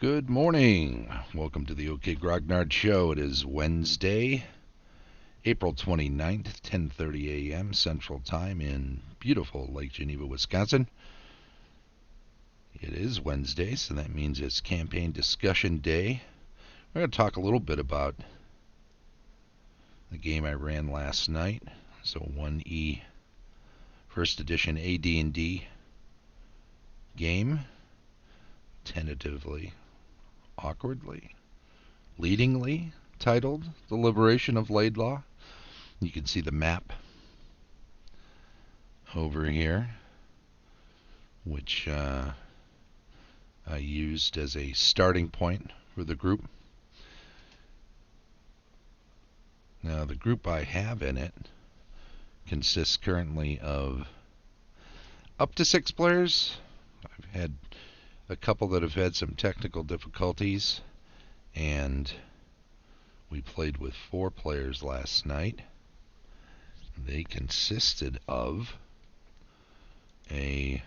Good morning. Welcome to the OK Grognard Show. It is Wednesday, April 29th, 10:30 a.m. Central Time in beautiful Lake Geneva, Wisconsin. It is Wednesday, so that means it's campaign discussion day. We're going to talk a little bit about the game I ran last night. So 1E First Edition AD&D game, tentatively, awkwardly, leadingly titled The Liberation of Laidlaw. You can see the map over here, which I used as a starting point for the group. Now, the group I have in it consists currently of up to 6 players. I've had a couple that have had some technical difficulties, and we played with 4 players last night. They consisted of let's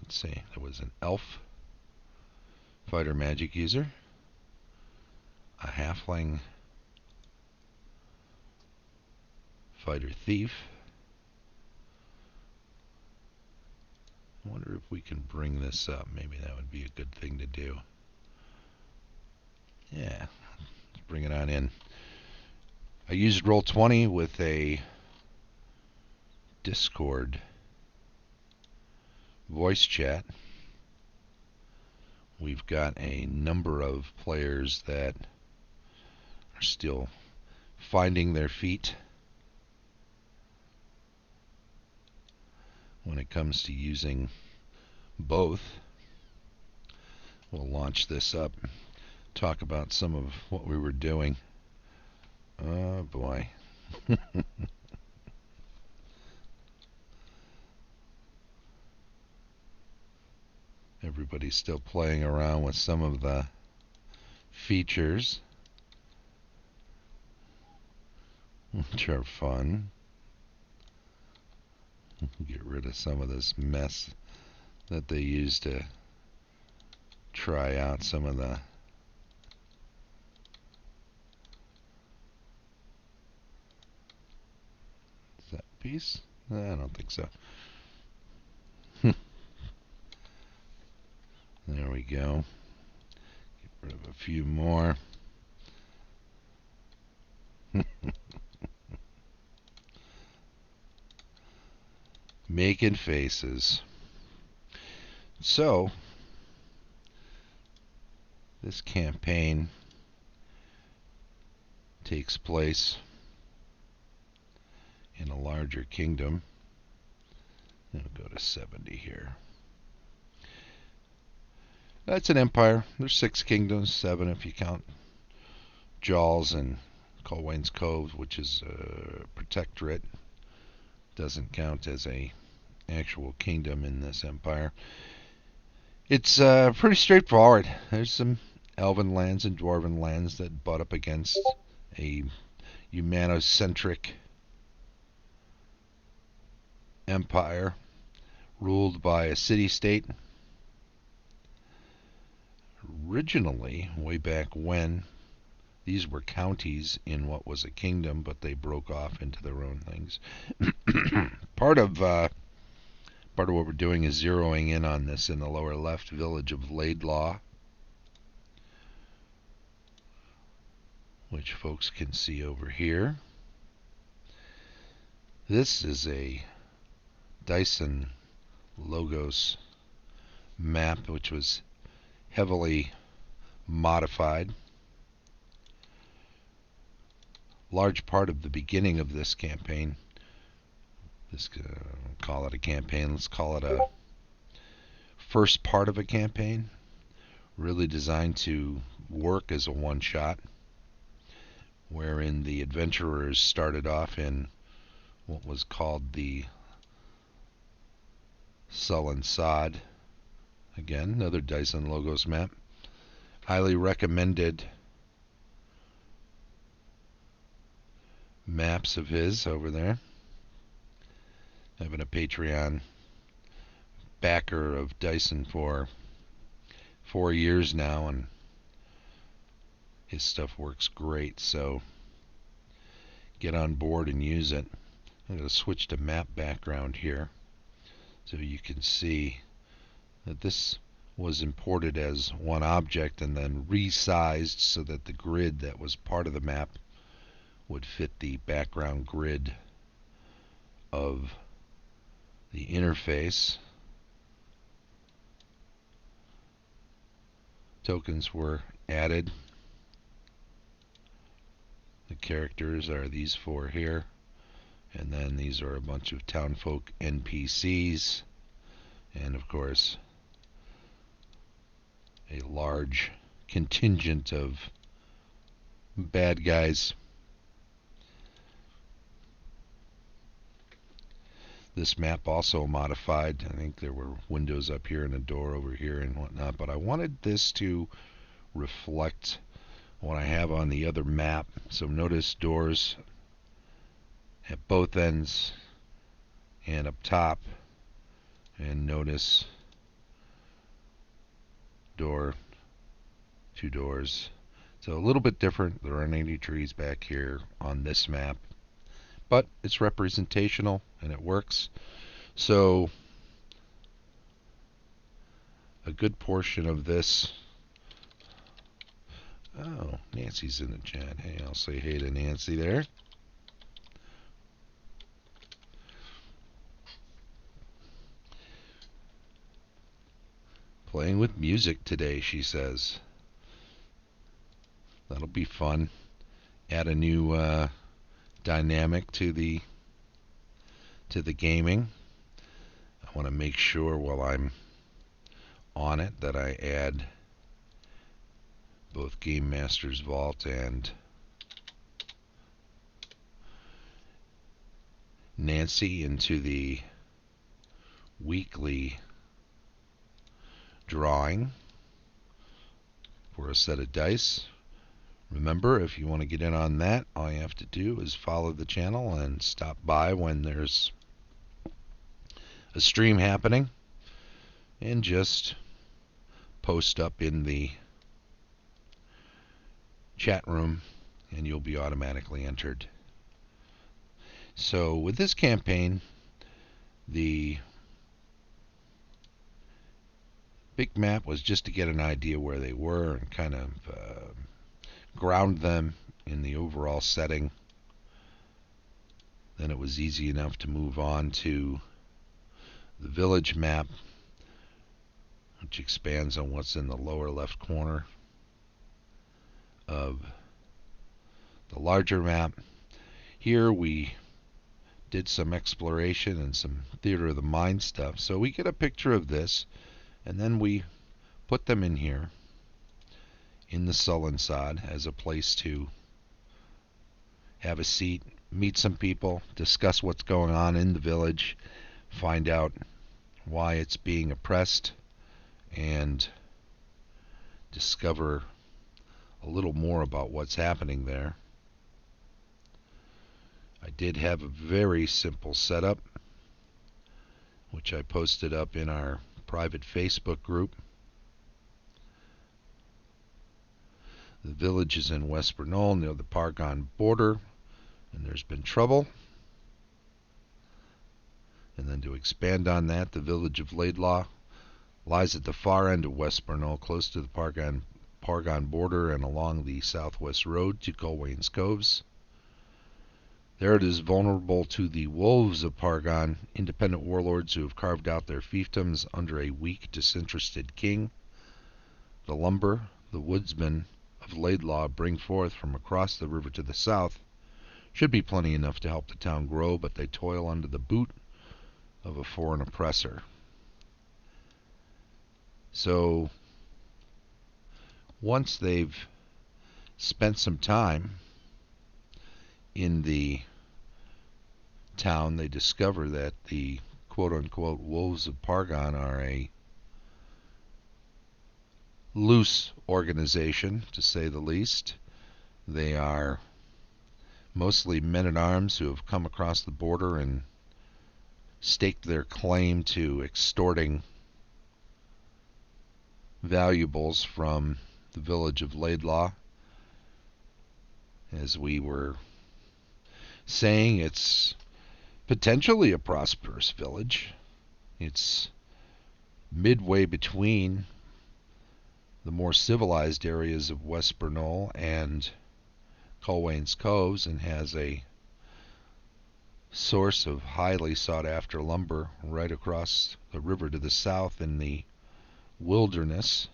see, there was an elf fighter magic user, a halfling fighter thief. I wonder if we can bring this up. Maybe that would be a good thing to do. Yeah, let's bring it on in. I used Roll20 with a Discord voice chat. We've got a number of players that are still finding their feet when it comes to using both. We'll launch this up, talk about some of what we were doing. Oh boy. Everybody's still playing around with some of the features, which are fun. Get rid of some of this mess that they use to try out some of the Is that a piece? I don't think so. There we go. Get rid of a few more. Making faces. So, this campaign takes place in a larger kingdom. I'll go to 70 here. That's an empire. There's 6 kingdoms, 7 if you count Jaws and Colwayne's Cove, which is a protectorate. Doesn't count as a actual kingdom in this empire. It's pretty straightforward. There's some elven lands and dwarven lands that butt up against a humanocentric empire ruled by a city-state. Originally, way back when, these were counties in what was a kingdom, but they broke off into their own things. Part of what we're doing is zeroing in on this in the lower left village of Laidlaw, which folks can see over here. This is a Dyson Logos map, which was heavily modified. Large part of the beginning of this campaign, call it a campaign, let's call it a first part of a campaign, really designed to work as a one-shot, wherein the adventurers started off in what was called the Sullen Sod. Again, another Dyson Logos map. Highly recommended maps of his over there. Having a Patreon backer of Dyson for 4 years now, and his stuff works great, so get on board and use it. I'm going to switch to map background here so you can see that this was imported as one object and then resized so that the grid that was part of the map would fit the background grid of the interface. Tokens were added. The characters are these 4 here, and then these are a bunch of townfolk NPCs, and of course a large contingent of bad guys. This map also modified. I think there were windows up here and a door over here and whatnot, but I wanted this to reflect what I have on the other map. So notice doors at both ends and up top, and notice door, 2 doors. So a little bit different. There aren't any trees back here on this map, but it's representational and it works. So a good portion of this. Oh, Nancy's in the chat. Hey, I'll say hey to Nancy there. Playing with music today, she says. That'll be fun. Add a new dynamic to the gaming. I want to make sure while I'm on it that I add both Game Master's Vault and Nancy into the weekly drawing for a set of dice. Remember, if you want to get in on that, all you have to do is follow the channel and stop by when there's a stream happening and just post up in the chat room and you'll be automatically entered. So with this campaign, the big map was just to get an idea where they were and kind of ground them in the overall setting. Then it was easy enough to move on to the village map, which expands on what's in the lower left corner of the larger map. Here we did some exploration and some theater of the mind stuff. So we get a picture of this, and then we put them in here in the sullen sod as a place to have a seat, meet some people, discuss what's going on in the village, find out why it's being oppressed, and discover a little more about what's happening there. I did have a very simple setup, which I posted up in our private Facebook group. The village is in West Bernal near the Pargon border, and there's been trouble. And then to expand on that, the village of Laidlaw lies at the far end of West Bernal, close to the Pargon border and along the southwest road to Colwayn's Coves. There it is vulnerable to the wolves of Pargon, independent warlords who have carved out their fiefdoms under a weak, disinterested king. The lumber the woodsmen of Laidlaw bring forth from across the river to the south should be plenty enough to help the town grow, but they toil under the boot of a foreign oppressor. So once they've spent some time in the town, they discover that the quote-unquote wolves of Pargon are a loose organization, to say the least. They are mostly men-at-arms who have come across the border and staked their claim to extorting valuables from the village of Laidlaw. As we were saying, it's potentially a prosperous village. It's midway between the more civilized areas of West Bernal and Colwayn's Coves, and has a source of highly sought-after lumber right across the river to the south in the wilderness.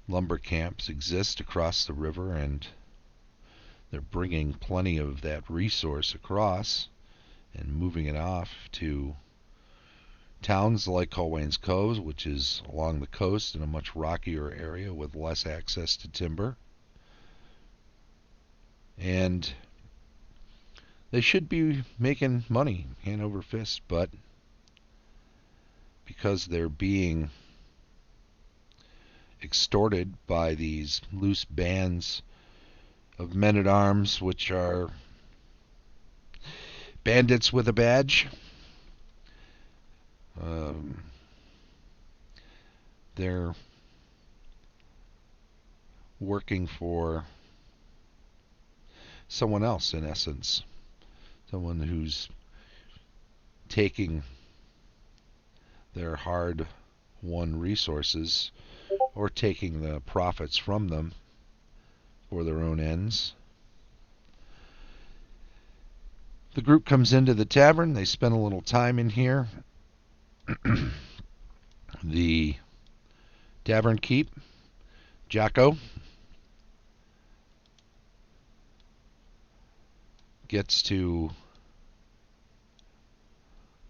Lumber camps exist across the river, and they're bringing plenty of that resource across and moving it off to towns like Colwayn's Coves, which is along the coast in a much rockier area with less access to timber. And they should be making money hand over fist, but because they're being extorted by these loose bands of men-at-arms, which are bandits with a badge, they're working for someone else, in essence. Someone who's taking their hard-won resources or taking the profits from them for their own ends. The group comes into the tavern. They spend a little time in here. The tavern keep, Jacko, gets to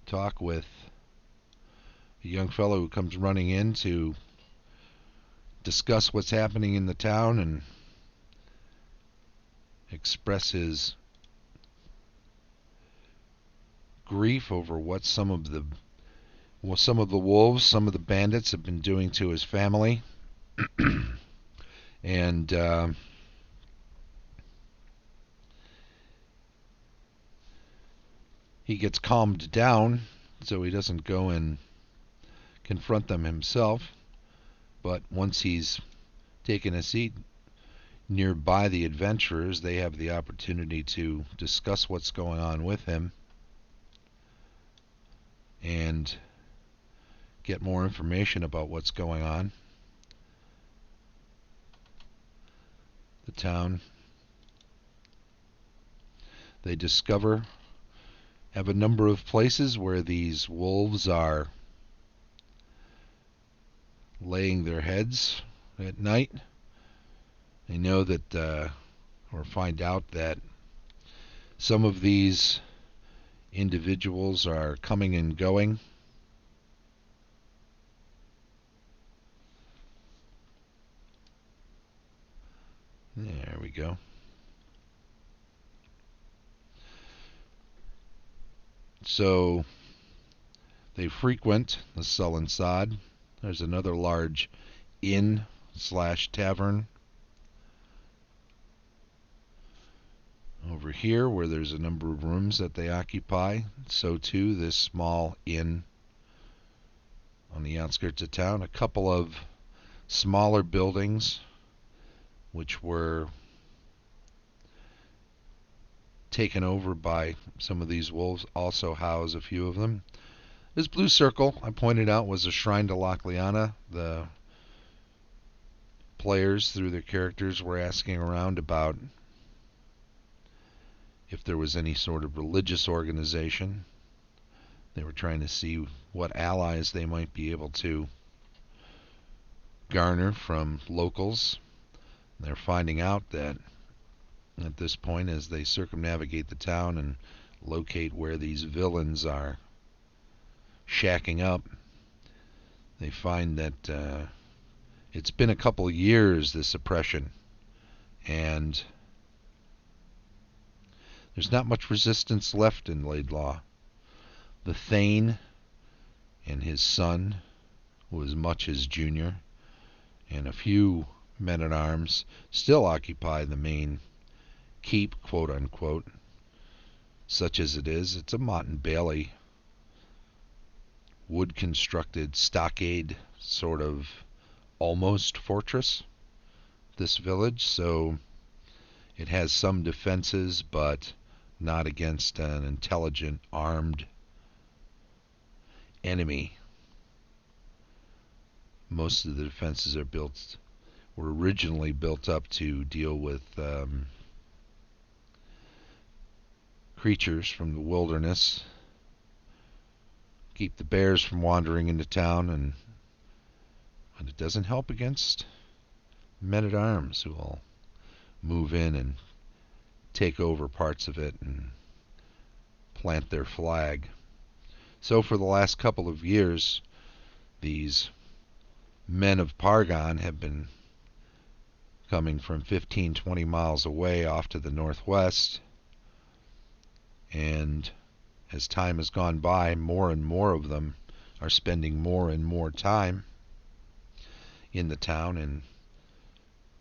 talk with a young fellow who comes running in to discuss what's happening in the town and express his grief over what some of the wolves, some of the bandits have been doing to his family. And he gets calmed down so he doesn't go and confront them himself. But once he's taken a seat nearby the adventurers, they have the opportunity to discuss what's going on with him and get more information about what's going on. The town, they discover, have a number of places where these wolves are laying their heads at night. They know that, or find out that some of these individuals are coming and going. There we go. So they frequent the Sullen Sod. There's another large inn/tavern over here where there's a number of rooms that they occupy. So too this small inn on the outskirts of town. A couple of smaller buildings which were taken over by some of these wolves also house a few of them. This blue circle I pointed out was a shrine to Lochliana. The players, through their characters, were asking around about if there was any sort of religious organization. They were trying to see what allies they might be able to garner from locals. They're finding out that at this point, as they circumnavigate the town and locate where these villains are shacking up, they find that it's been a couple of years, this oppression, and there's not much resistance left in Laidlaw. The Thane and his son, who was much his junior, and a few men-at-arms still occupy the main keep, quote-unquote, such as it is. It's a Mott and Bailey wood constructed stockade sort of almost fortress, this village, so it has some defenses, but not against an intelligent, armed enemy. Most of the defenses were originally built up to deal with creatures from the wilderness, keep the bears from wandering into town, and it doesn't help against men-at-arms who will move in and take over parts of it and plant their flag. So for the last couple of years, these men of Pargon have been coming from 15, 20 miles away off to the northwest, and as time has gone by, more and more of them are spending more and more time in the town and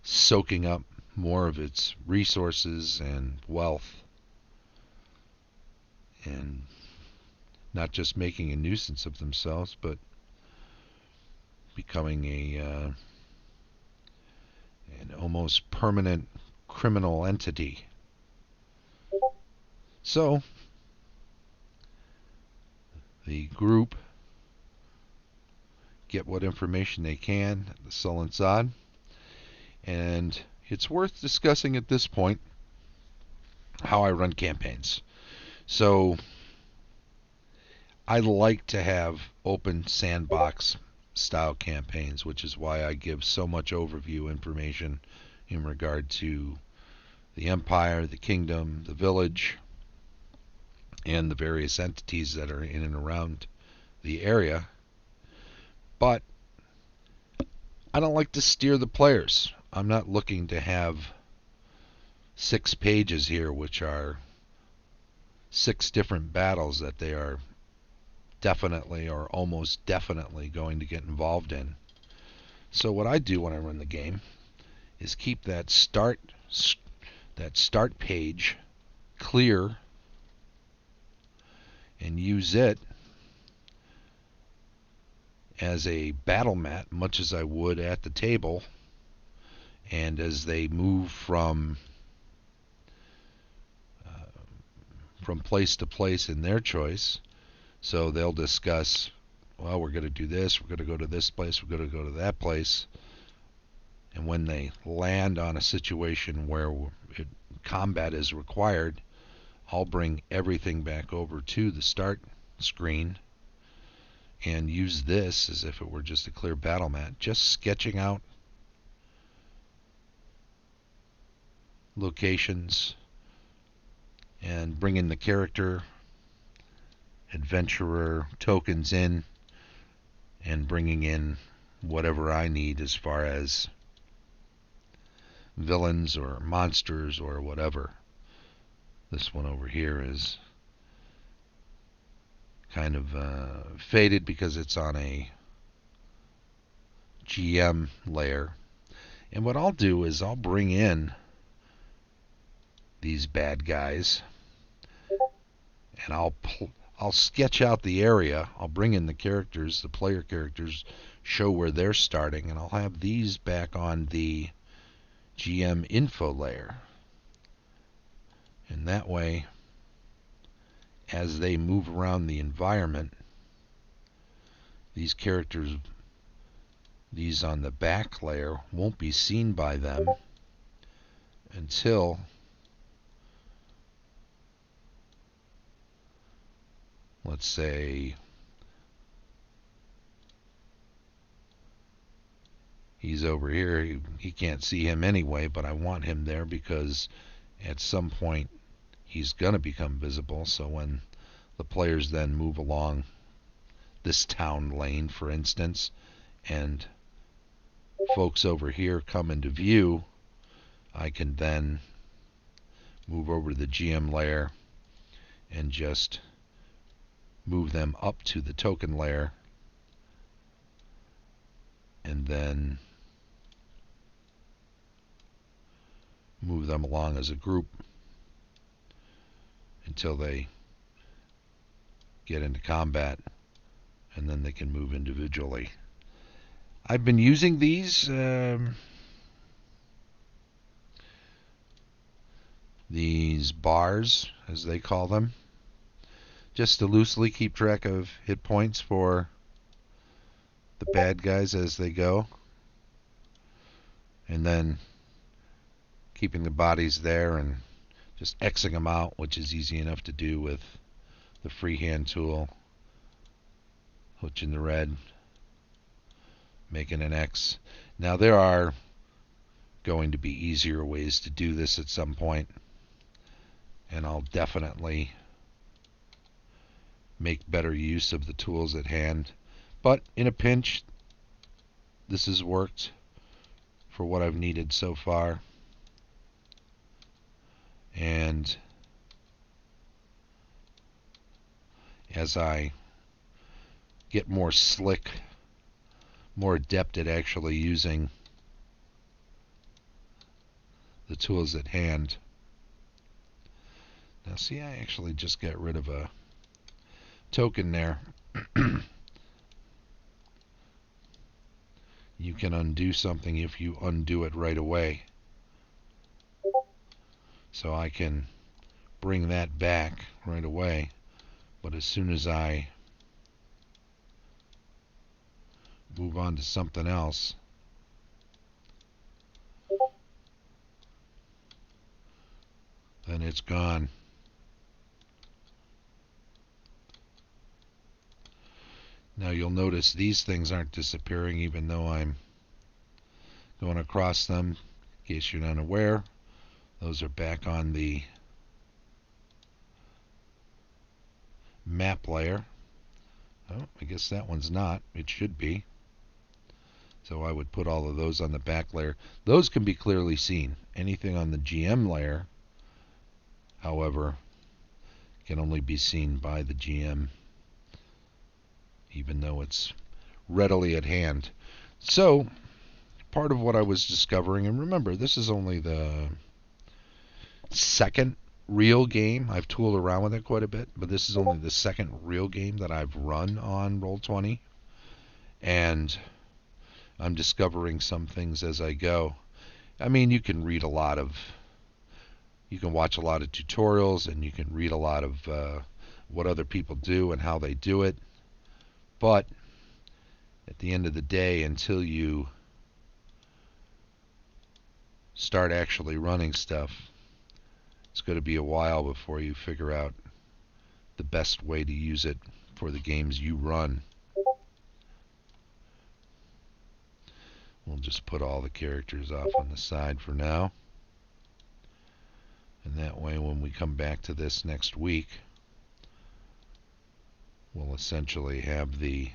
soaking up more of its resources and wealth, and not just making a nuisance of themselves, but becoming an almost permanent criminal entity. So the group get what information they can at the Sullen Sod, and it's worth discussing at this point how I run campaigns. So I like to have open sandbox style campaigns, which is why I give so much overview information in regard to the empire, the kingdom, the village, and the various entities that are in and around the area. But I don't like to steer the players. I'm not looking to have 6 pages here, which are 6 different battles that they are definitely or almost definitely going to get involved in. So what I do when I run the game is keep that start page clear and use it as a battle mat, much as I would at the table. And as they move from place to place in their choice, so they'll discuss, well, we're going to do this, we're going to go to this place, we're going to go to that place. And when they land on a situation where combat is required, I'll bring everything back over to the start screen and use this as if it were just a clear battle mat, just sketching out locations and bringing the character adventurer tokens in and bringing in whatever I need as far as villains or monsters or whatever. This one over here is kind of faded because it's on a GM layer. And what I'll do is I'll bring in these bad guys and I'll sketch out the area. I'll bring in the characters, the player characters, show where they're starting, and I'll have these back on the GM info layer. And that way, as they move around the environment, these characters, these on the back layer, won't be seen by them until let's say he's over here. He can't see him anyway, but I want him there because at some point he's going to become visible. So when the players then move along this town lane, for instance, and folks over here come into view, I can then move over to the GM layer and just move them up to the token layer, and then move them along as a group until they get into combat and then they can move individually. I've been using these bars, as they call them, just to loosely keep track of hit points for the bad guys as they go, and then keeping the bodies there and just Xing them out, which is easy enough to do with the freehand tool. Hooch in the red, making an X. Now there are going to be easier ways to do this at some point, and I'll definitely make better use of the tools at hand. But in a pinch, this has worked for what I've needed so far. And as I get more slick, more adept at actually using the tools at hand. Now see, I actually just got rid of a token there. You can undo something if you undo it right away. So I can bring that back right away, but as soon as I move on to something else, then it's gone. Now you'll notice these things aren't disappearing even though I'm going across them. In case you're not aware, those are back on the map layer. Oh, I guess that one's not. It should be. So I would put all of those on the back layer. Those can be clearly seen. Anything on the GM layer, however, can only be seen by the GM, even though it's readily at hand. So part of what I was discovering, and remember, this is only the second real game. I've tooled around with it quite a bit, but this is only the second real game that I've run on Roll20, and I'm discovering some things as I go. I mean, you can watch a lot of tutorials, and you can read a lot of what other people do and how they do it, but at the end of the day, until you start actually running stuff, it's going to be a while before you figure out the best way to use it for the games you run. We'll just put all the characters off on the side for now. And that way when we come back to this next week, we'll essentially have the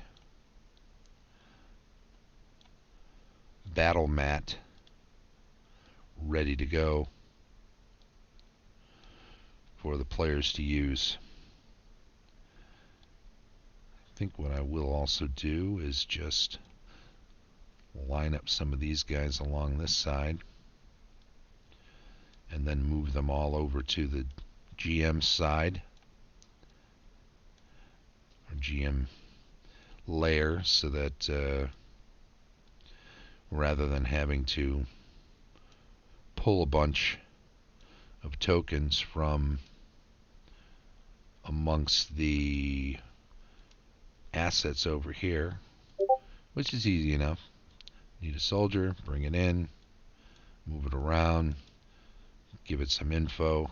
battle mat ready to go for the players to use. I think what I will also do is just line up some of these guys along this side and then move them all over to the GM side, or GM layer, so that rather than having to pull a bunch of tokens from amongst the assets over here, which is easy enough. Need a soldier, bring it in, move it around, give it some info.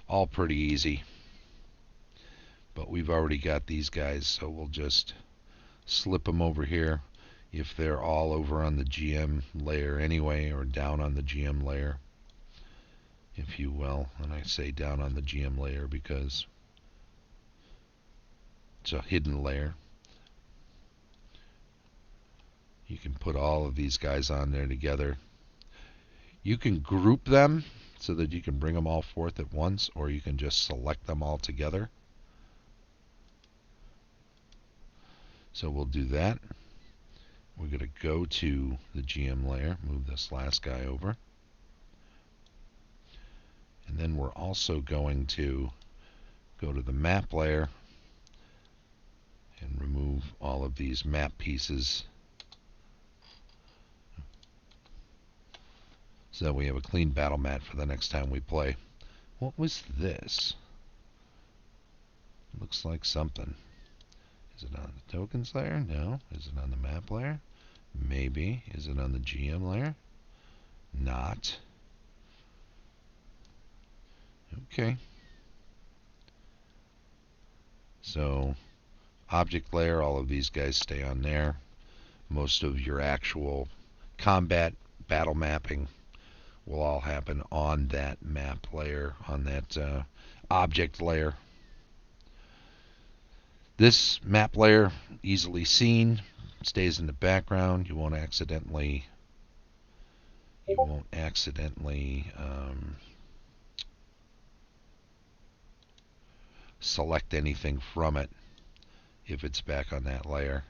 All pretty easy. But we've already got these guys, so we'll just slip them over here if they're all over on the GM layer anyway, or down on the GM layer, if you will. And I say down on the GM layer because it's a hidden layer. You can put all of these guys on there together. You can group them so that you can bring them all forth at once, or you can just select them all together. So we'll do that. We're going to go to the GM layer, move this last guy over. And then we're also going to go to the map layer and remove all of these map pieces so that we have a clean battle mat for the next time we play. What was this? Looks like something. Is it on the tokens layer? No. Is it on the map layer? Maybe. Is it on the GM layer? Not. Okay. So, object layer, all of these guys stay on there. Most of your actual combat battle mapping will all happen on that map layer, on that object layer. This map layer, easily seen, stays in the background. You won't accidentally select anything from it if it's back on that layer.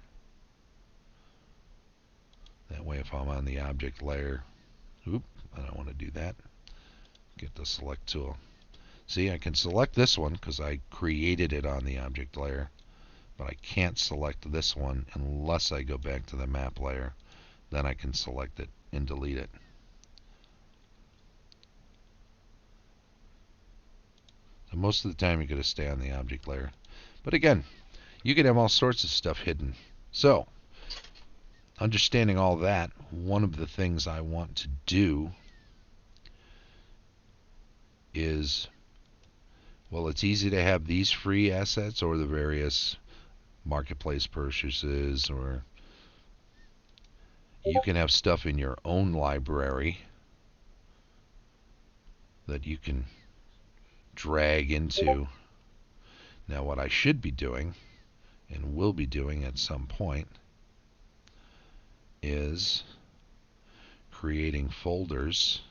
That way, if I'm on the object layer, I don't want to do that. Get the select tool. See, I can select this one because I created it on the object layer, but I can't select this one unless I go back to the map layer. Then I can select it and delete it. So most of the time you're going to stay on the object layer. But again, you can have all sorts of stuff hidden. So, understanding all that, one of the things I want to do is, well, it's easy to have these free assets or the various marketplace purchases, or you can have stuff in your own library that you can drag into. Now what I should be doing, and will be doing at some point, is creating folders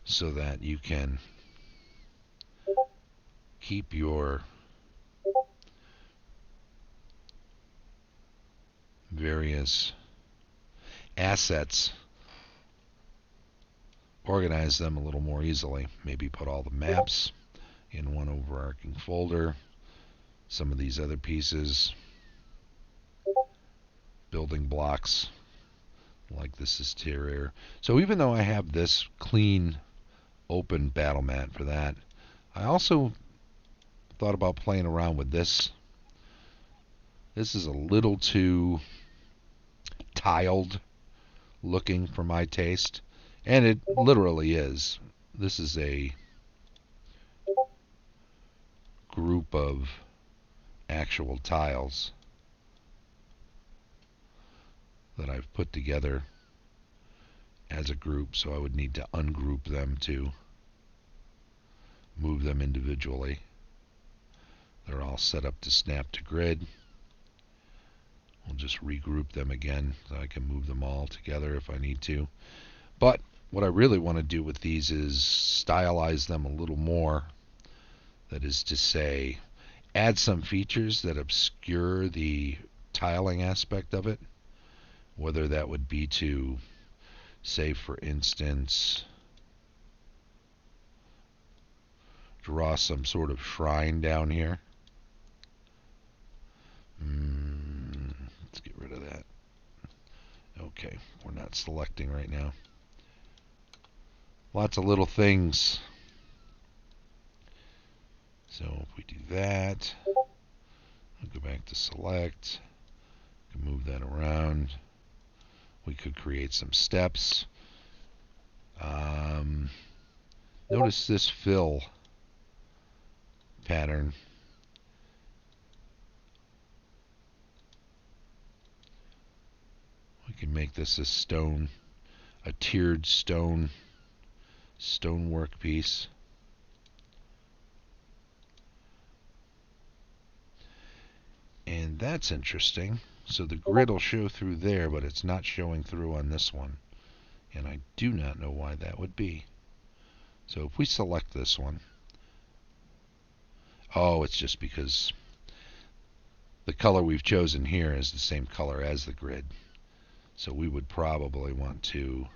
so that you can keep your various assets, organize them a little more easily. Maybe put all the maps in one overarching folder, some of these other pieces, building blocks, like this is Terrier. So even though I have this clean, open battle mat for that, I also thought about playing around with this. This is a little too tiled looking for my taste, and it literally is. This is a group of actual tiles that I've put together as a group, so I would need to ungroup them to move them individually. They're all set up to snap to grid. We'll just regroup them again so I can move them all together if I need to. But what I really want to do with these is stylize them a little more. That is to say, add some features that obscure the tiling aspect of it. Whether that would be to, say for instance, draw some sort of shrine down here. Let's get rid of that. Okay, we're not selecting right now. Lots of little things. So if we do that, I'll go back to select. Can move that around. We could create some steps. Notice this fill pattern. We can make this a stone, a tiered stonework piece. And that's interesting. So the grid will show through there, but it's not showing through on this one. And I do not know why that would be. So if we select this one, oh, it's just because the color we've chosen here is the same color as the grid. So we would probably want to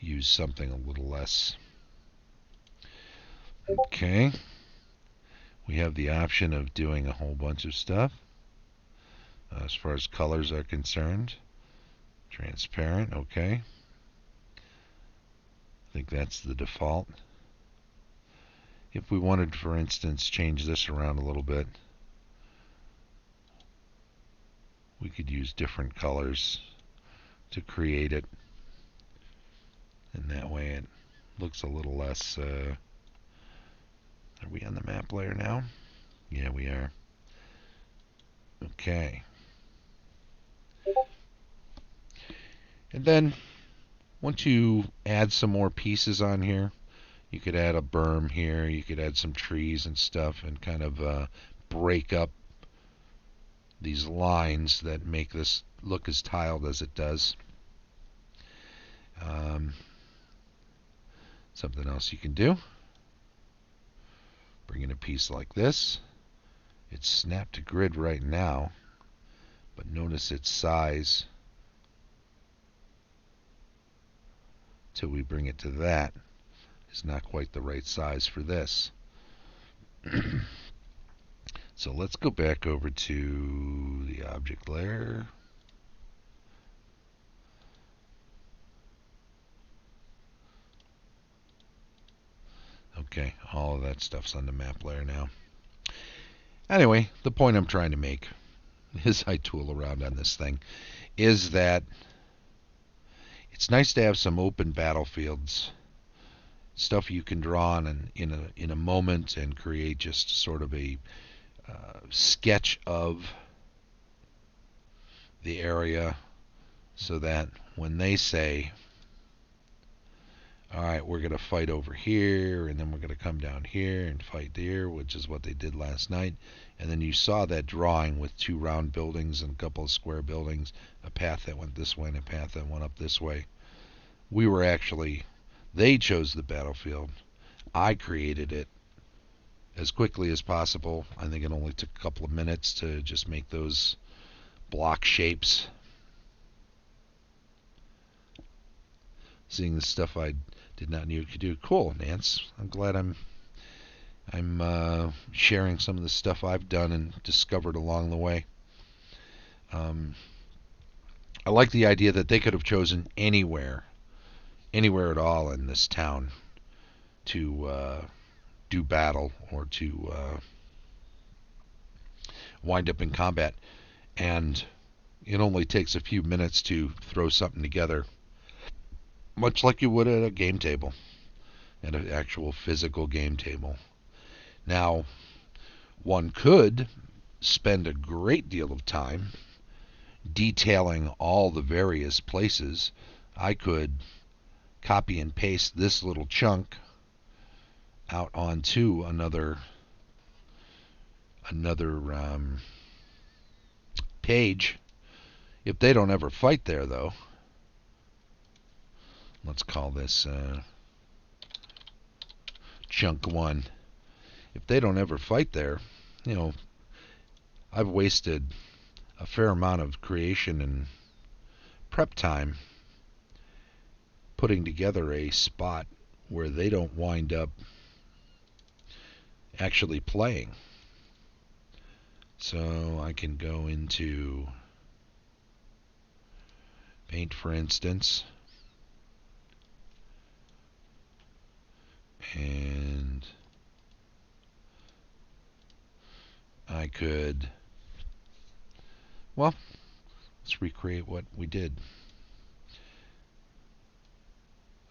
use something a little less Okay. We have the option of doing a whole bunch of stuff as far as colors are concerned. Transparent, okay. I think that's the default. If we wanted, for instance, change this around a little bit, we could use different colors to create it, and that way it looks a little less. Are we on the map layer now? Yeah, we are. Okay. And then once you add some more pieces on here, you could add a berm here, you could add some trees and stuff, and kind of break up these lines that make this look as tiled as it does. Something else you can do, bring in a piece like this. It's snapped to grid right now, but notice its size till we bring it to that is not quite the right size for this. So let's go back over to the object layer. Okay, all of that stuff's on the map layer now. Anyway, the point I'm trying to make as I tool around on this thing is that it's nice to have some open battlefields, stuff you can draw on in a moment and create just sort of a sketch of the area, so that when they say, all right, we're going to fight over here, and then we're going to come down here and fight there, which is what they did last night. And then you saw that drawing with 2 round buildings and a couple of square buildings, a path that went this way and a path that went up this way. They chose the battlefield. I created it as quickly as possible. I think it only took a couple of minutes to just make those block shapes. Seeing the stuff I did not know you could do. Cool, Nance. I'm glad I'm sharing some of the stuff I've done and discovered along the way. I like the idea that they could have chosen anywhere at all in this town to do battle or to wind up in combat. And it only takes a few minutes to throw something together, much like you would at a game table, at an actual physical game table. Now, one could spend a great deal of time detailing all the various places. I could copy and paste this little chunk out onto another page. If they don't ever fight there, though, let's call this chunk 1. If they don't ever fight there, I've wasted a fair amount of creation and prep time putting together a spot where they don't wind up actually playing. So I can go into paint, for instance, and I could, well, let's recreate what we did.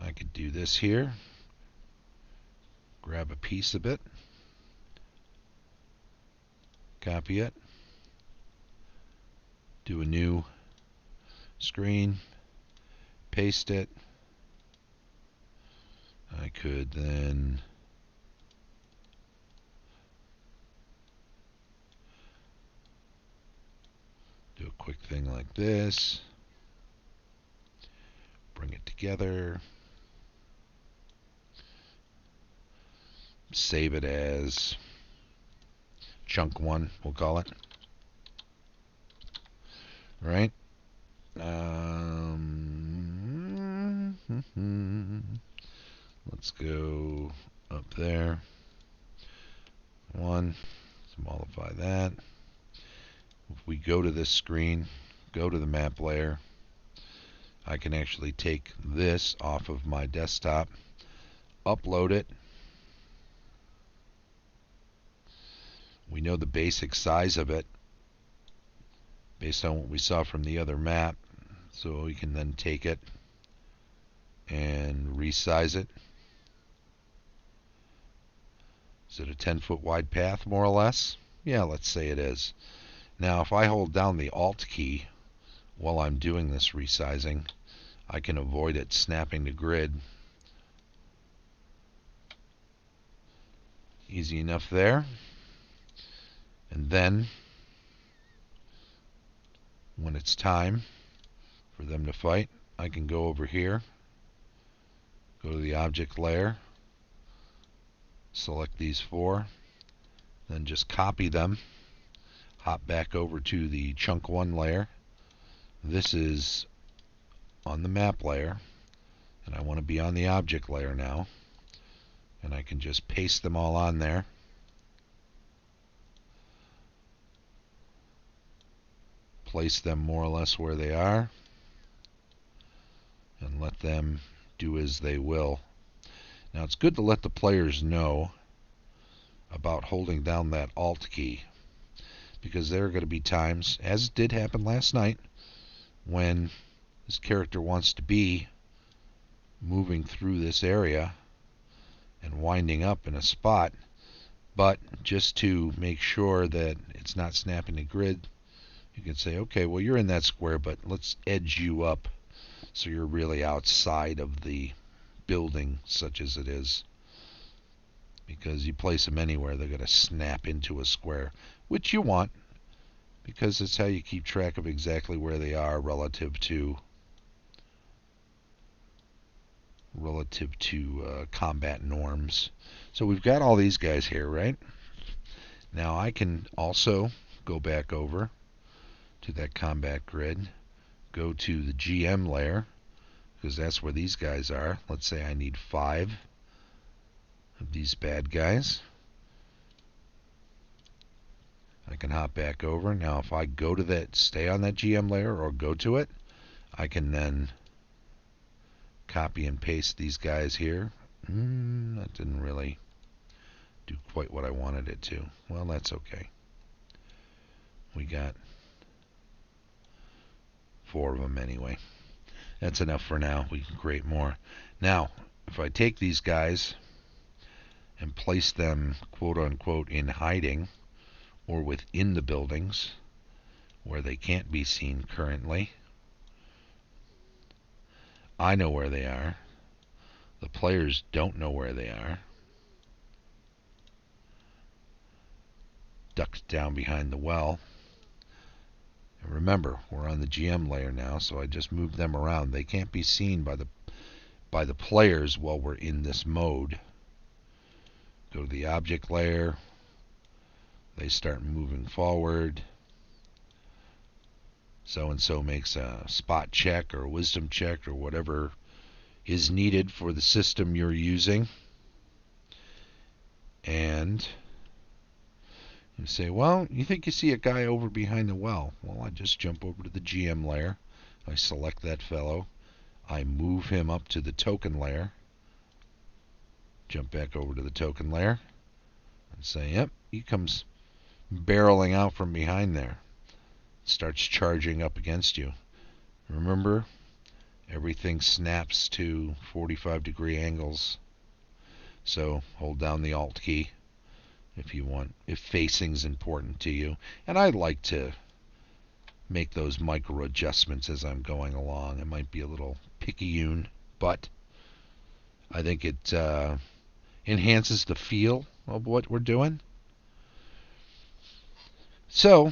I could do this here, grab a piece of it, copy it, do a new screen, paste it. I could then do a quick thing like this, bring it together, save it as chunk 1, we'll call it. Right? Let's go up there. 1. Let's modify that. If we go to this screen, go to the map layer, I can actually take this off of my desktop, upload it. We know the basic size of it based on what we saw from the other map, so we can then take it and resize it. Is it a 10-foot wide path, more or less? Yeah, let's say it is. Now, if I hold down the Alt key while I'm doing this resizing, I can avoid it snapping the grid. Easy enough there. And then, when it's time for them to fight, I can go over here, go to the object layer, select these 4, then just copy them, hop back over to the chunk 1 layer. This is on the map layer, and I want to be on the object layer now, and I can just paste them all on there. Place them more or less where they are, and let them do as they will. Now, it's good to let the players know about holding down that Alt key, because there are going to be times, as did happen last night, when this character wants to be moving through this area and winding up in a spot, but just to make sure that it's not snapping the grid, you can say, okay, well, you're in that square, but let's edge you up so you're really outside of the building, such as it is. Because you place them anywhere, they're going to snap into a square, which you want, because it's how you keep track of exactly where they are relative to combat norms. So we've got all these guys here, right? Now I can also go back over to that combat grid, go to the GM layer, because that's where these guys are. Let's say I need 5 of these bad guys. I can hop back over. Now if I go to that, stay on that GM layer or go to it, I can then copy and paste these guys here. That didn't really do quite what I wanted it to. Well, that's okay. We got 4 of them anyway. That's enough for now. We can create more. Now, if I take these guys and place them, quote unquote, in hiding or within the buildings where they can't be seen currently, I know where they are. The players don't know where they are. Ducked down behind the well. And remember, we're on the GM layer now, so I just move them around. They can't be seen by the players while we're in this mode. Go to the object layer. They start moving forward. So-and-so makes a spot check or a wisdom check or whatever is needed for the system you're using. And you say, well, you think you see a guy over behind the well. Well, I just jump over to the GM layer. I select that fellow. I move him up to the token layer. Jump back over to the token layer. And say, yep, he comes barreling out from behind there. Starts charging up against you. Remember, everything snaps to 45-degree angles. So hold down the Alt key if you want, if facing's important to you. And I like to make those micro adjustments as I'm going along. It might be a little picayune, but I think it enhances the feel of what we're doing. So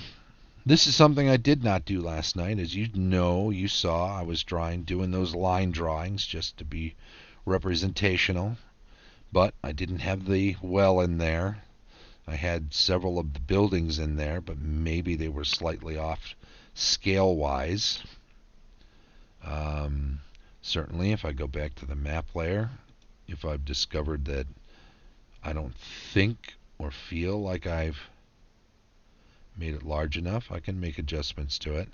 this is something I did not do last night. As you know, you saw, I was doing those line drawings just to be representational. But I didn't have the well in there. I had several of the buildings in there, but maybe they were slightly off scale-wise. Certainly, if I go back to the map layer, if I've discovered that I don't think or feel like I've made it large enough, I can make adjustments to it.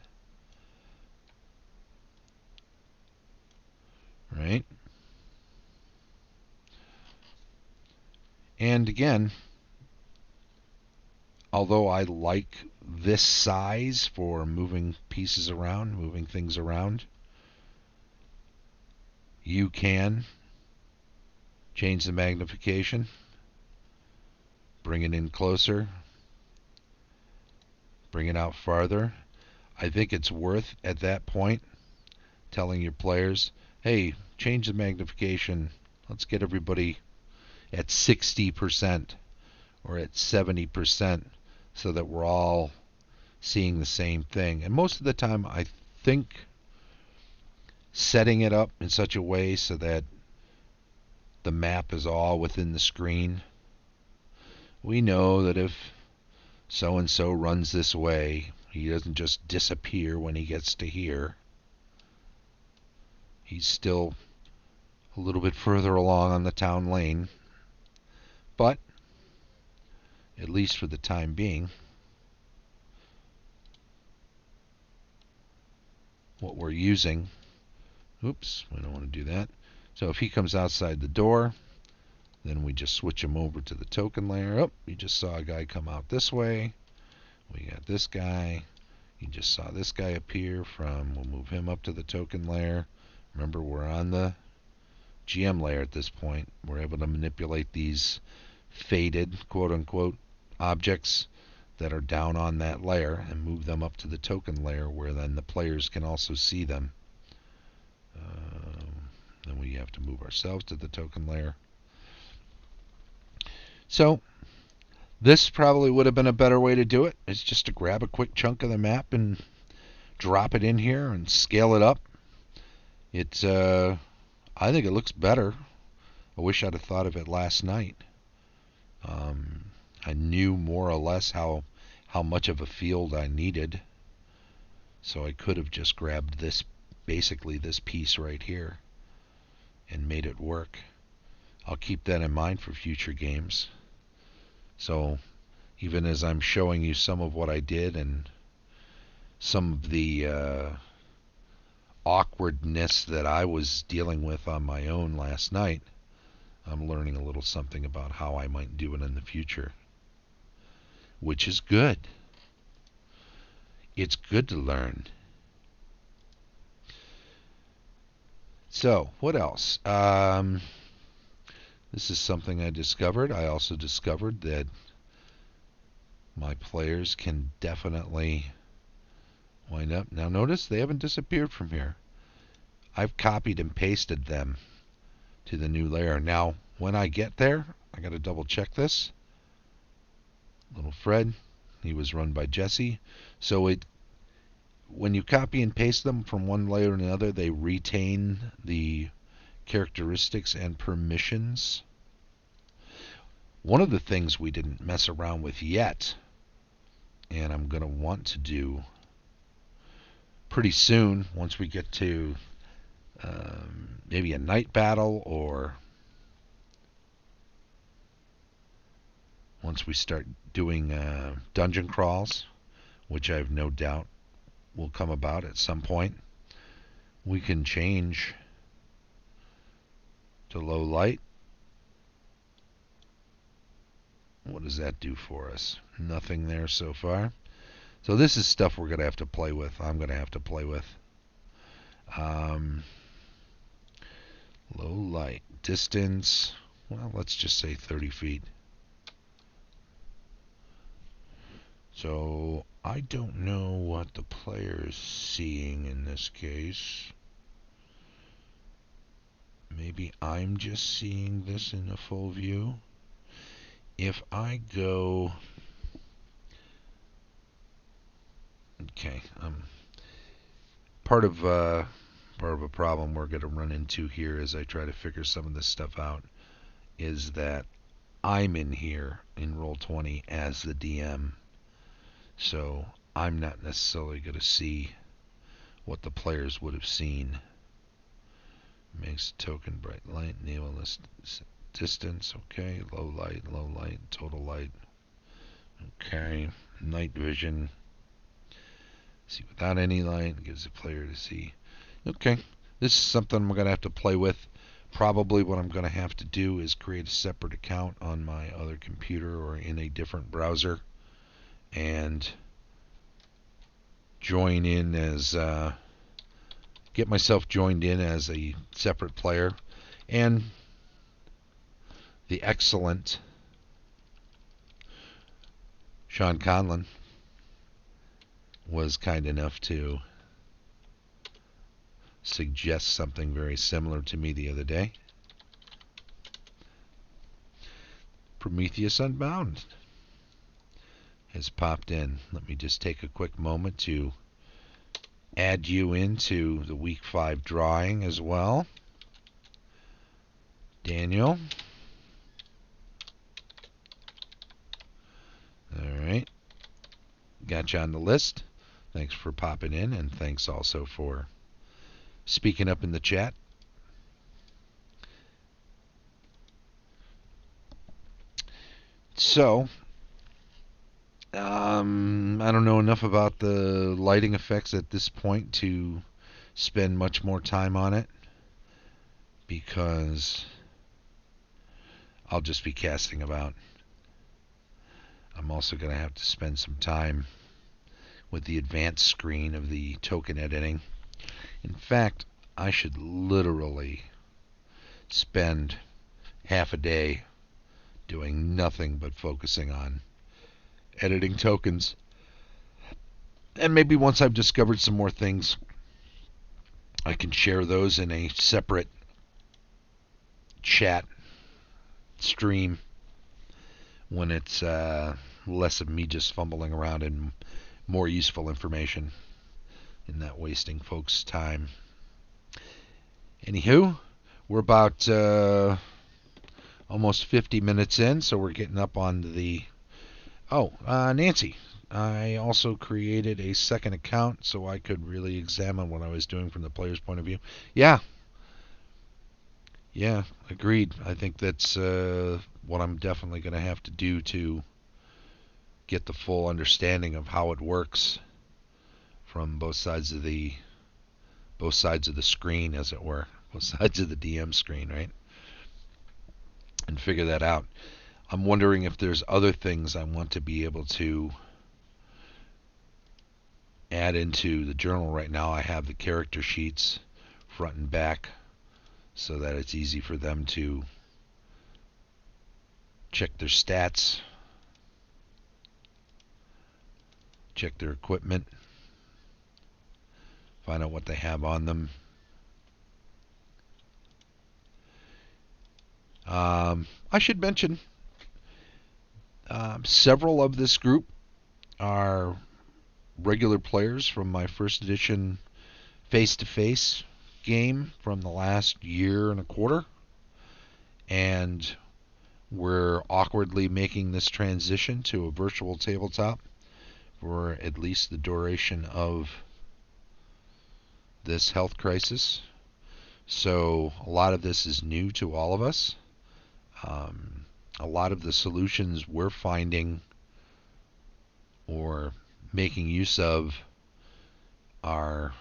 Right? And again, although I like this size for moving pieces around, moving things around, you can change the magnification, bring it in closer, bring it out farther. I think it's worth, at that point, telling your players, hey, change the magnification. Let's get everybody at 60% or at 70% so that we're all seeing the same thing. And most of the time, I think setting it up in such a way so that the map is all within the screen. We know that if so-and-so runs this way, he doesn't just disappear when he gets to here. He's still a little bit further along on the town lane. But, at least for the time being, what we're using, oops, we don't want to do that. So if he comes outside the door, then we just switch him over to the token layer. Oh, you just saw a guy come out this way. We got this guy. You just saw this guy appear from, we'll move him up to the token layer. Remember, we're on the GM layer at this point. We're able to manipulate these faded, quote-unquote, objects that are down on that layer and move them up to the token layer where then the players can also see them. Then we have to move ourselves to the token layer. So this probably would have been a better way to do it. It's just to grab a quick chunk of the map and drop it in here and scale it up. It's I think it looks better. I wish I'd have thought of it last night. I knew more or less how much of a field I needed, so I could have just grabbed this, basically this piece right here, and made it work. I'll keep that in mind for future games. So even as I'm showing you some of what I did and some of the awkwardness that I was dealing with on my own last night, I'm learning a little something about how I might do it in the future, which is good. It's good to learn. So, what else? This is something I discovered. I also discovered that my players can definitely wind up. Now notice they haven't disappeared from here. I've copied and pasted them to the new layer. Now, when I get there, I got to double check this. Little Fred, he was run by Jesse. So when you copy and paste them from one layer to another, they retain the characteristics and permissions. One of the things we didn't mess around with yet, and I'm going to want to do pretty soon once we get to maybe a night battle, or once we start doing dungeon crawls, which I have no doubt will come about at some point, we can change to low light. What does that do for us? Nothing there so far. So this is stuff we're going to have to play with. I'm going to have to play with. Low light. Distance, well, let's just say 30 feet. So I don't know what the player's seeing in this case. Maybe I'm just seeing this in a full view. If I go, okay, part of a problem we're going to run into here as I try to figure some of this stuff out is that I'm in here in Roll20 as the DM, so I'm not necessarily going to see what the players would have seen. Makes token bright light, enable this distance, okay. Low light, total light, okay. Night vision, see without any light, gives the player to see. Okay, this is something I'm going to have to play with. Probably what I'm going to have to do is create a separate account on my other computer or in a different browser and join in as get myself joined in as a separate player. And the excellent Sean Conlon was kind enough to suggest something very similar to me the other day. Prometheus Unbound has popped in. Let me just take a quick moment to add you into the Week 5 drawing as well. Daniel. Alright. Got you on the list. Thanks for popping in, and thanks also for speaking up in the chat. So, I don't know enough about the lighting effects at this point to spend much more time on it, because I'll just be casting about. I'm also going to have to spend some time with the advanced screen of the token editing. In fact, I should literally spend half a day doing nothing but focusing on editing tokens. And maybe once I've discovered some more things, I can share those in a separate chat stream when it's less of me just fumbling around and more useful information and not wasting folks' time. Anywho, we're about almost 50 minutes in, so we're getting up on the... Nancy. I also created a second account so I could really examine what I was doing from the player's point of view. Yeah, agreed. I think that's what I'm definitely going to have to do to get the full understanding of how it works from both sides of the screen, as it were, both sides of the DM screen, right? And figure that out. I'm wondering if there's other things I want to be able to add into the journal. Right now I have the character sheets front and back so that it's easy for them to check their stats, check their equipment, find out what they have on them. I should mention several of this group are regular players from my first edition face-to-face game from the last year and a quarter, and we're awkwardly making this transition to a virtual tabletop for at least the duration of this health crisis. So a lot of this is new to all of us. A lot of the solutions we're finding or making use of are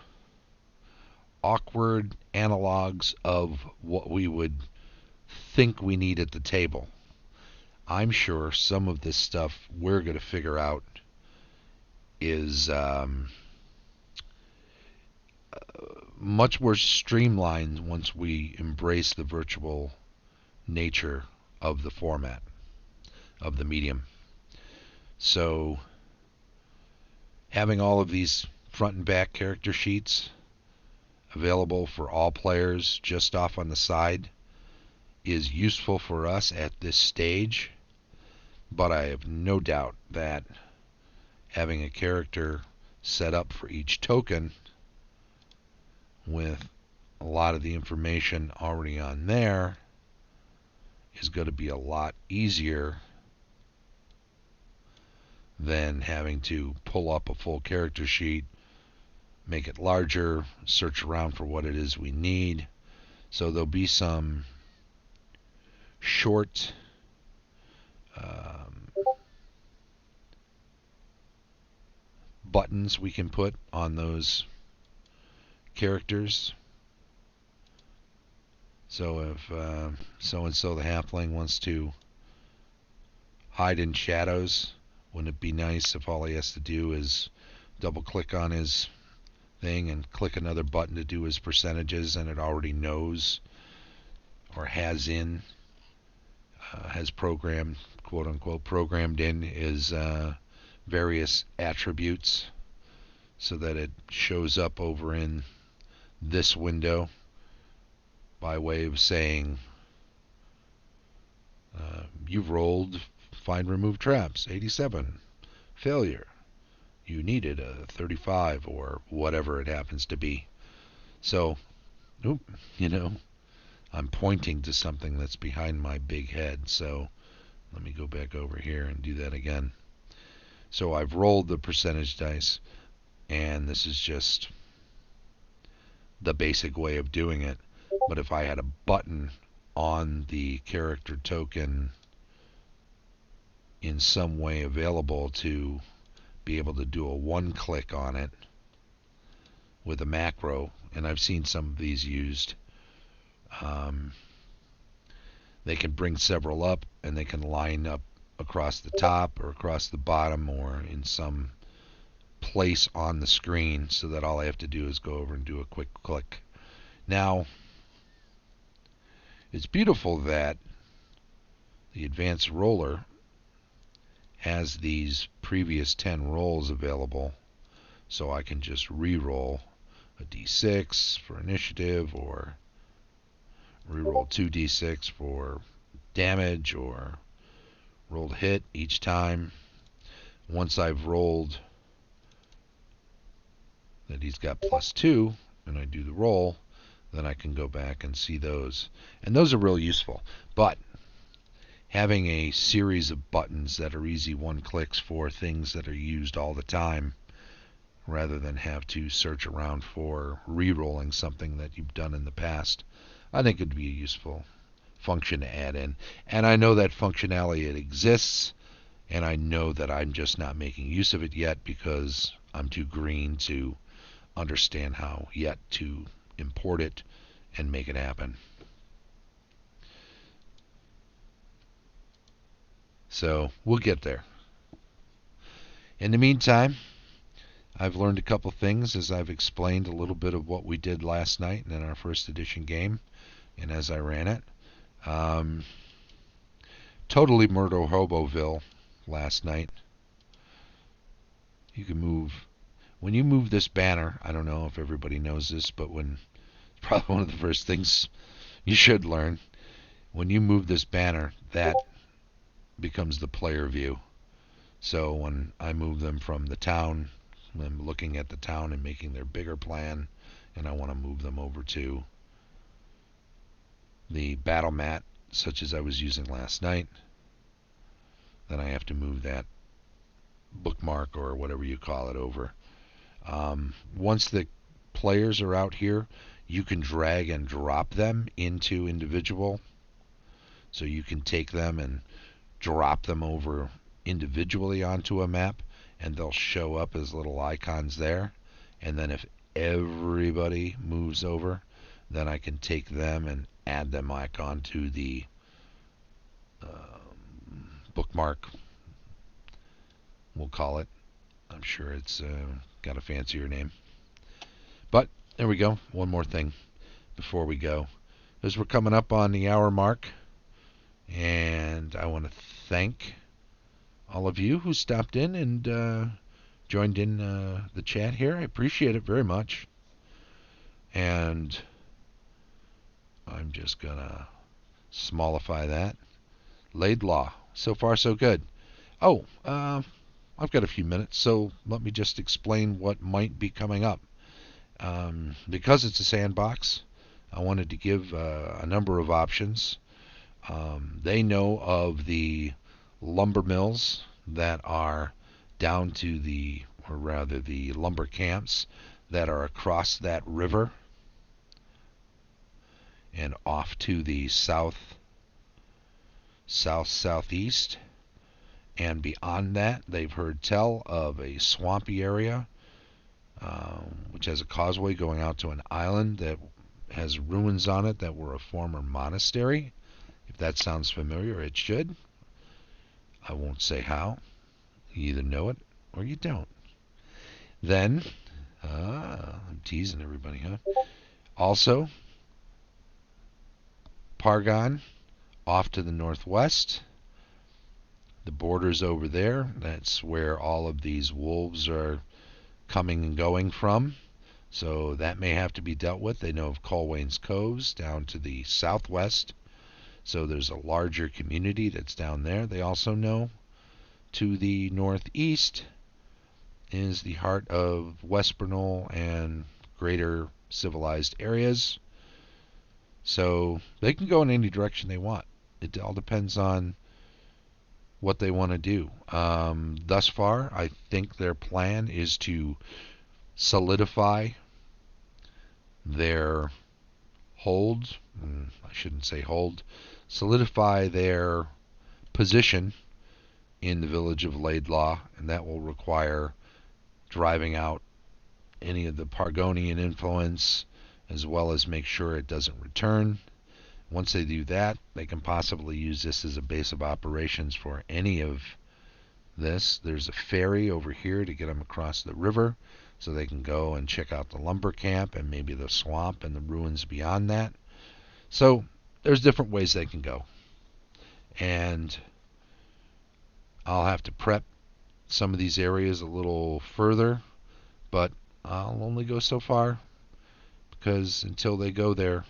awkward analogs of what we would think we need at the table. I'm sure some of this stuff we're going to figure out is much more streamlined once we embrace the virtual nature of the format, of the medium. So having all of these front and back character sheets available for all players just off on the side is useful for us at this stage, but I have no doubt that having a character set up for each token with a lot of the information already on there is going to be a lot easier than having to pull up a full character sheet, make it larger, search around for what it is we need. So there'll be some short buttons we can put on those characters. So if so-and-so the halfling wants to hide in shadows, wouldn't it be nice if all he has to do is double click on his thing and click another button to do his percentages, and it already knows or has programmed, quote unquote, programmed in his various attributes so that it shows up over in this window by way of saying you've rolled find remove traps 87, failure, you needed a 35 or whatever it happens to be. So I'm pointing to something that's behind my big head, so let me go back over here and do that again. So I've rolled the percentage dice, and this is just the basic way of doing it. But if I had a button on the character token in some way available to be able to do a one click on it with a macro, and I've seen some of these used, they can bring several up and they can line up across the top or across the bottom or in some place on the screen so that all I have to do is go over and do a quick click. Now, it's beautiful that the advanced roller has these previous 10 rolls available, so I can just re-roll a d6 for initiative, or re-roll 2d6 for damage, or roll to hit each time. Once I've rolled that he's got +2 and I do the roll, then I can go back and see those. And those are real useful. But having a series of buttons that are easy one clicks for things that are used all the time, rather than have to search around for re-rolling something that you've done in the past, I think it would be a useful function to add in. And I know that functionality, it exists, and I know that I'm just not making use of it yet because I'm too green to understand how yet to import it and make it happen. So we'll get there. In the meantime, I've learned a couple things as I've explained a little bit of what we did last night in our first edition game and as I ran it. Totally Murder Hoboville last night. You can move, when you move this banner, I don't know if everybody knows this, but probably one of the first things you should learn, when you move this banner, that becomes the player view. So when I move them from the town, I'm looking at the town and making their bigger plan, and I want to move them over to the battle mat, such as I was using last night, then I have to move that bookmark or whatever you call it over. Once the players are out here, you can drag and drop them into individual. So you can take them and drop them over individually onto a map, and they'll show up as little icons there. And then if everybody moves over, then I can take them and add them back onto the bookmark, we'll call it. I'm sure it's got a fancier name. But there we go. One more thing before we go. As we're coming up on the hour mark, and I want to thank all of you who stopped in and joined in the chat here. I appreciate it very much. And I'm just going to smallify that. Laidlaw. So far, so good. Oh, I've got a few minutes, so let me just explain what might be coming up. Because it's a sandbox, I wanted to give a number of options. They know of the lumber mills that are down to the lumber camps that are across that river and off to the south south-southeast. And beyond that, they've heard tell of a swampy area, which has a causeway going out to an island that has ruins on it that were a former monastery. If that sounds familiar, it should. I won't say how. You either know it or you don't. Then, I'm teasing everybody, huh? Also, Pargon, off to the northwest. The border's over there. That's where all of these wolves are coming and going from. So that may have to be dealt with. They know of Colwayne's Coves down to the southwest. So there's a larger community that's down there. They also know to the northeast is the heart of Westburnell and greater civilized areas. So they can go in any direction they want. It all depends on what they want to do. Thus far, I think their plan is to solidify their hold. I shouldn't say hold. Solidify their position in the village of Laidlaw, and that will require driving out any of the Pargonian influence, as well as make sure it doesn't return. Once they do that, they can possibly use this as a base of operations for any of this. There's a ferry over here to get them across the river, so they can go and check out the lumber camp and maybe the swamp and the ruins beyond that. So there's different ways they can go. And I'll have to prep some of these areas a little further, but I'll only go so far, because until they go there,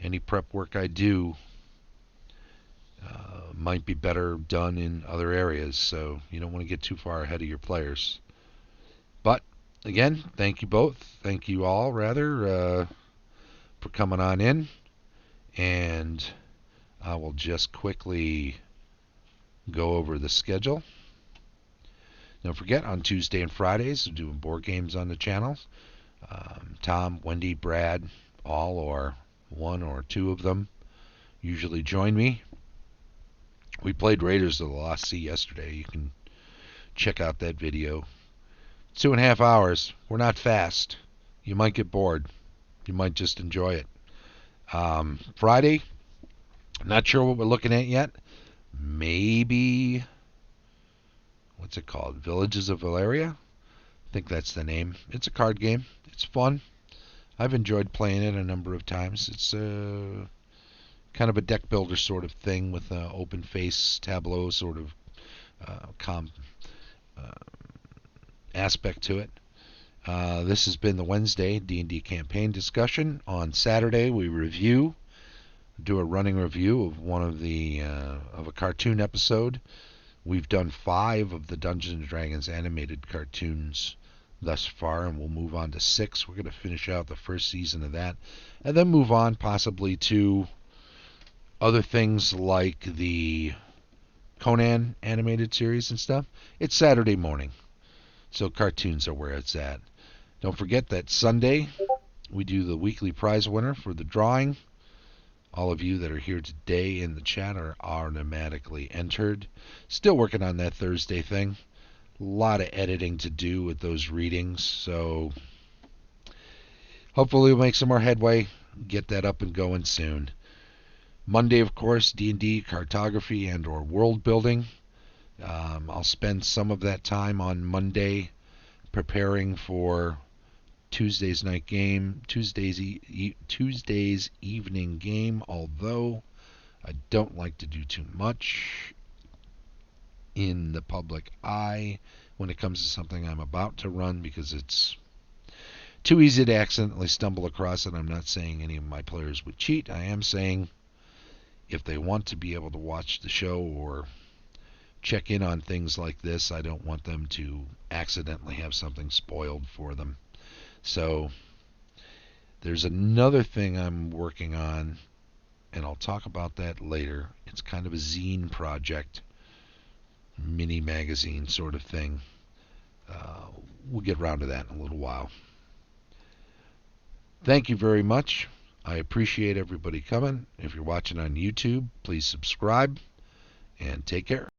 any prep work I do might be better done in other areas, so you don't want to get too far ahead of your players. But again, thank you both. Thank you all, rather, for coming on in. And I will just quickly go over the schedule. Don't forget, on Tuesday and Fridays, we're doing board games on the channel. Tom, Wendy, Brad, all or one or two of them usually join me. We played Raiders of the Lost Sea yesterday. You can check out that video. 2.5 hours. We're not fast. You might get bored. You might just enjoy it. Friday, not sure what we're looking at yet. Maybe, what's it called? Villages of Valeria? I think that's the name. It's a card game. It's fun. I've enjoyed playing it a number of times. It's kind of a deck builder sort of thing with an open face tableau sort of aspect to it. This has been the Wednesday D&D campaign discussion. On Saturday, we do a running review of one of of a cartoon episode. We've done 5 of the Dungeons and Dragons animated cartoons thus far, and we'll move on to 6. We're going to finish out the first season of that, and then move on possibly to other things like the Conan animated series and stuff. It's Saturday morning, so cartoons are where it's at. Don't forget that Sunday we do the weekly prize winner for the drawing. All of you that are here today in the chat are automatically entered. Still working on that Thursday thing. A lot of editing to do with those readings, so hopefully we'll make some more headway, get that up and going soon. Monday, of course, D&D cartography and or world building. I'll spend some of that time on Monday preparing for Tuesday's night game, Tuesday's evening game, although I don't like to do too much in the public eye when it comes to something I'm about to run, because it's too easy to accidentally stumble across it. I'm not saying any of my players would cheat. I am saying if they want to be able to watch the show or check in on things like this, I don't want them to accidentally have something spoiled for them. So there's another thing I'm working on, and I'll talk about that later. It's kind of a zine project, mini magazine sort of thing. We'll get around to that in a little while. Thank you very much. I appreciate everybody coming. If you're watching on YouTube, please subscribe. and take care.